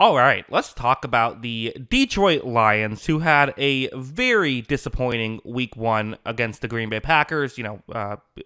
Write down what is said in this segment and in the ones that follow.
All right, let's talk about the Detroit Lions, who had a very disappointing week one against the Green Bay Packers.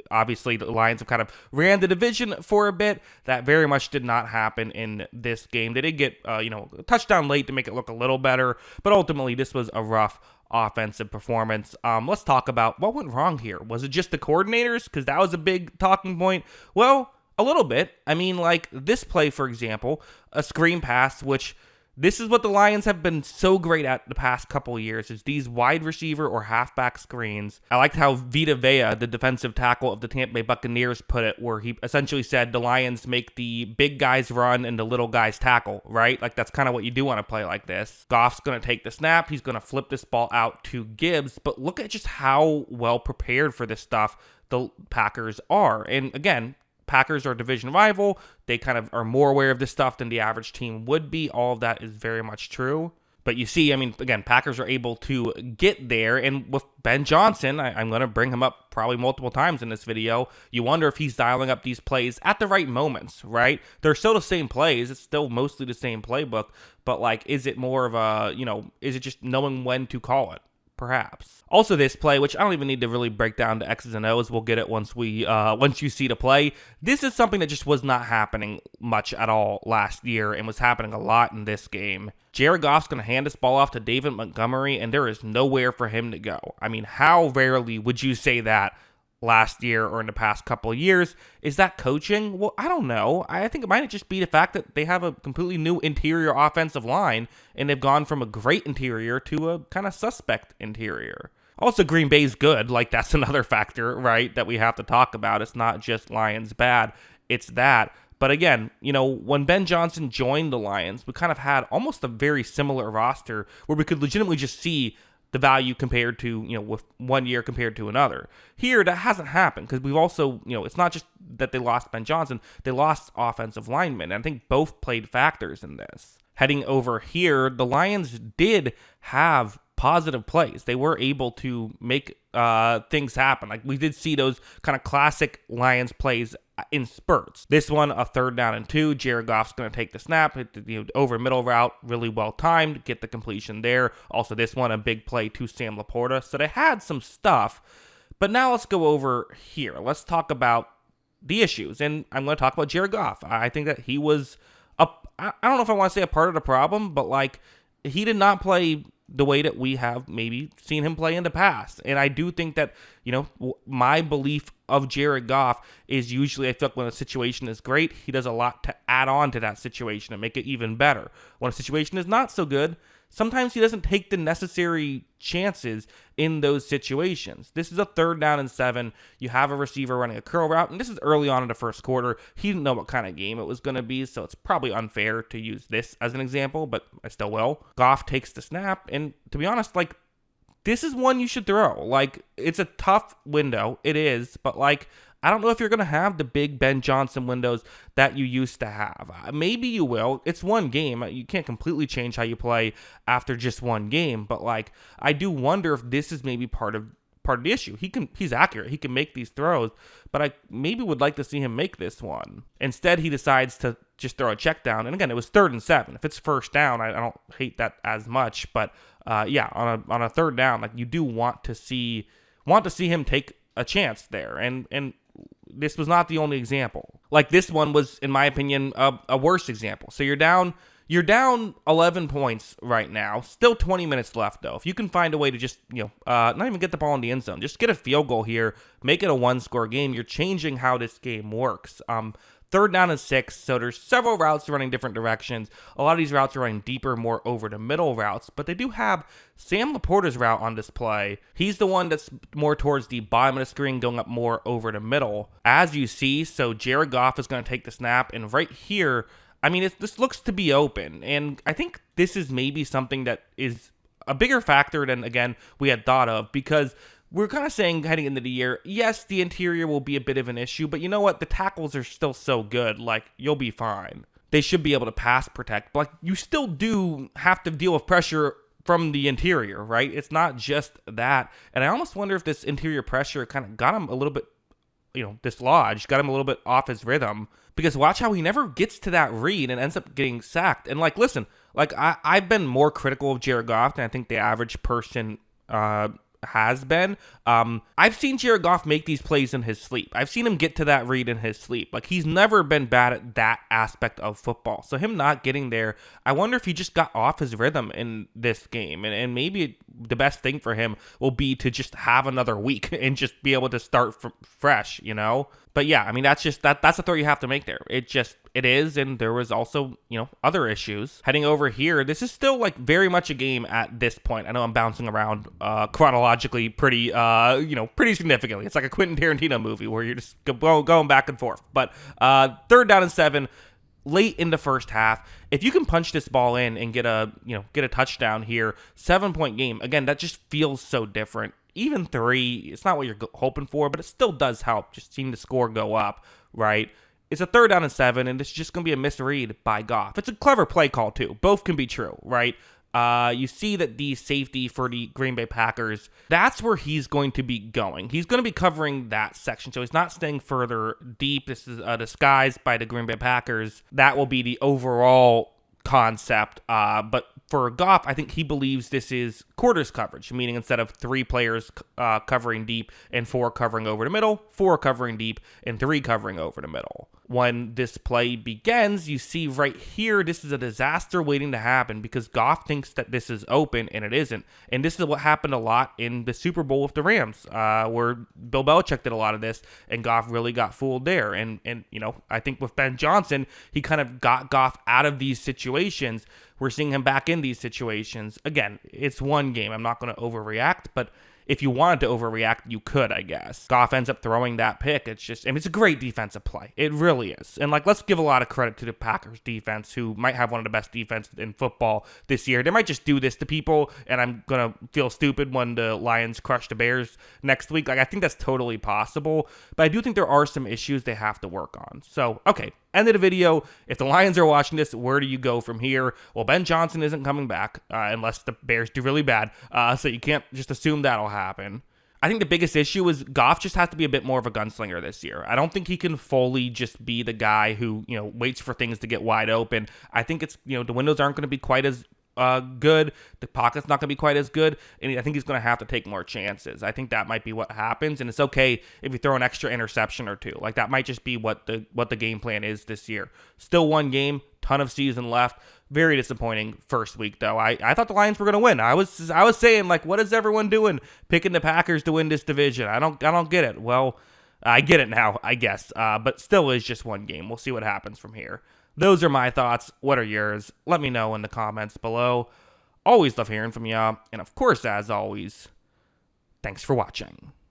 Obviously, the Lions have kind of ran the division for a bit. That very much did not happen in this game. They did get, a touchdown late to make it look a little better, but ultimately, this was a rough offensive performance. Let's talk about what went wrong here. Was it just the coordinators? Because that was a big talking point. Well, a little bit. I mean, like this play, for example, a screen pass, which this is what the Lions have been so great at the past couple of years, is these wide receiver or halfback screens. I liked how Vita Vea, the defensive tackle of the Tampa Bay Buccaneers, put it, where he essentially said the Lions make the big guys run and the little guys tackle, right? Like that's kind of what you do on a play like this. Goff's going to take the snap. He's going to flip this ball out to Gibbs, but look at just how well prepared for this stuff the Packers are. And again, Packers are a division rival. They kind of are more aware of this stuff than the average team would be. All of that is very much true. But you see, I mean, again, Packers are able to get there. And with Ben Johnson, I'm going to bring him up probably multiple times in this video. You wonder if he's dialing up these plays at the right moments, right? They're still the same plays. It's still mostly the same playbook. But, like, is it more of a, is it just knowing when to call it? Perhaps. Also, this play, which I don't even need to really break down to X's and O's, we'll get it once you see the play. This is something that just was not happening much at all last year and was happening a lot in this game. Jared Goff's going to hand this ball off to David Montgomery, and there is nowhere for him to go. I mean, how rarely would you say that last year or in the past couple of years? Is that coaching? Well, I don't know. I think it might just be the fact that they have a completely new interior offensive line, and they've gone from a great interior to a kind of suspect interior. Also, Green Bay's good. Like, that's another factor, right, that we have to talk about. It's not just Lions bad. It's that. But again, when Ben Johnson joined the Lions, we kind of had almost a very similar roster where we could legitimately just see the value compared to, with one year compared to another. Here, that hasn't happened because we've also, it's not just that they lost Ben Johnson, they lost offensive linemen. And I think both played factors in this. Heading over here, the Lions did have positive plays. They were able to make things happen. Like we did see those kind of classic Lions plays in spurts. This one, a 3rd down and 2. Jared Goff's going to take the snap, hit the over middle route, really well timed, get the completion there. Also, this one, a big play to Sam Laporta. So they had some stuff. But now let's go over here. Let's talk about the issues. And I'm going to talk about Jared Goff. I think that he was I don't know if I want to say a part of the problem, but like he did not play the way that we have maybe seen him play in the past. And I do think that, my belief of Jared Goff is usually I feel like when a situation is great, he does a lot to add on to that situation and make it even better. When a situation is not so good, sometimes he doesn't take the necessary chances in those situations. This is a 3rd down and 7. You have a receiver running a curl route, and this is early on in the first quarter. He didn't know what kind of game it was going to be, so it's probably unfair to use this as an example, but I still will. Goff takes the snap, and to be honest, like, this is one you should throw. Like, it's a tough window. It is, but like, I don't know if you're going to have the big Ben Johnson windows that you used to have. Maybe you will. It's one game. You can't completely change how you play after just one game. But like, I do wonder if this is maybe part of the issue. He's accurate. He can make these throws, but I maybe would like to see him make this one. Instead, he decides to just throw a check down. And again, it was 3rd and 7. If it's 1st down, I don't hate that as much. But yeah, on a 3rd down, like you do want to see him take a chance there. And this was not the only example. Like this one was, in my opinion, a worse example. So you're down 11 points right now. Still 20 minutes left, though. If you can find a way to just, not even get the ball in the end zone, just get a field goal here, make it a 1-score game, you're changing how this game works. 3rd down and 6, so there's several routes running different directions. A lot of these routes are running deeper, more over the middle routes, but they do have Sam Laporta's route on display. He's the one that's more towards the bottom of the screen, going up more over the middle. As you see, so Jared Goff is going to take the snap, and right here, I mean, this looks to be open, and I think this is maybe something that is a bigger factor than, again, we had thought of, because we're kind of saying heading into the year, yes, the interior will be a bit of an issue, but you know what? The tackles are still so good. Like, you'll be fine. They should be able to pass protect, but like, you still do have to deal with pressure from the interior, right? It's not just that. And I almost wonder if this interior pressure kind of got him a little bit, dislodged, got him a little bit off his rhythm. Because watch how he never gets to that read and ends up getting sacked. And like, listen, Like, I've been more critical of Jared Goff than I think the average person has been. I've seen Jared Goff make these plays in his sleep. I've seen him get to that read in his sleep. Like, he's never been bad at that aspect of football. So him not getting there, I wonder if he just got off his rhythm in this game. And maybe the best thing for him will be to just have another week and just be able to start fresh, you know? But yeah, I mean, that's the throw you have to make there. It is, and there was also, other issues. Heading over here, this is still like very much a game at this point. I know I'm bouncing around chronologically pretty significantly. It's like a Quentin Tarantino movie where you're just going back and forth. But 3rd down and 7, late in the first half. If you can punch this ball in and get a touchdown here, 7-point game. Again, that just feels so different. Even 3, it's not what you're hoping for, but it still does help. Just seeing the score go up, right? It's a 3rd down and 7, and it's just going to be a misread by Goff. It's a clever play call, too. Both can be true, right? You see that the safety for the Green Bay Packers, that's where he's going to be going. He's going to be covering that section, so he's not staying further deep. This is a disguise by the Green Bay Packers. That will be the overall concept, but for Goff, I think he believes this is quarters coverage, meaning instead of 3 players covering deep and 4 covering over the middle, 4 covering deep and 3 covering over the middle. When this play begins, you see right here, this is a disaster waiting to happen because Goff thinks that this is open and it isn't. And this is what happened a lot in the Super Bowl with the Rams, where Bill Belichick did a lot of this and Goff really got fooled there. And I think with Ben Johnson, he kind of got Goff out of these situations. We're seeing him back in these situations. Again, it's one game. I'm not going to overreact, but if you wanted to overreact, you could, I guess. Goff ends up throwing that pick. It's a great defensive play. It really is. And, let's give a lot of credit to the Packers defense, who might have one of the best defenses in football this year. They might just do this to people, and I'm going to feel stupid when the Lions crush the Bears next week. I think that's totally possible, but I do think there are some issues they have to work on. So, okay. End of the video. If the Lions are watching this, where do you go from here? Well, Ben Johnson isn't coming back unless the Bears do really bad. So you can't just assume that'll happen. I think the biggest issue is Goff just has to be a bit more of a gunslinger this year. I don't think he can fully just be the guy who, waits for things to get wide open. I think it's, the windows aren't going to be quite as good. The pocket's not going to be quite as good, and I think he's going to have to take more chances. I think that might be what happens, and it's okay if you throw an extra interception or 2. Like, that might just be what the game plan is this year. Still one game, ton of season left. Very disappointing first week, though. I thought the Lions were going to win. I was saying, what is everyone doing picking the Packers to win this division? I don't get it. Well, I get it now, I guess. But still is just one game. We'll see what happens from here. Those are my thoughts. What are yours? Let me know in the comments below. Always love hearing from you. And of course, as always, thanks for watching.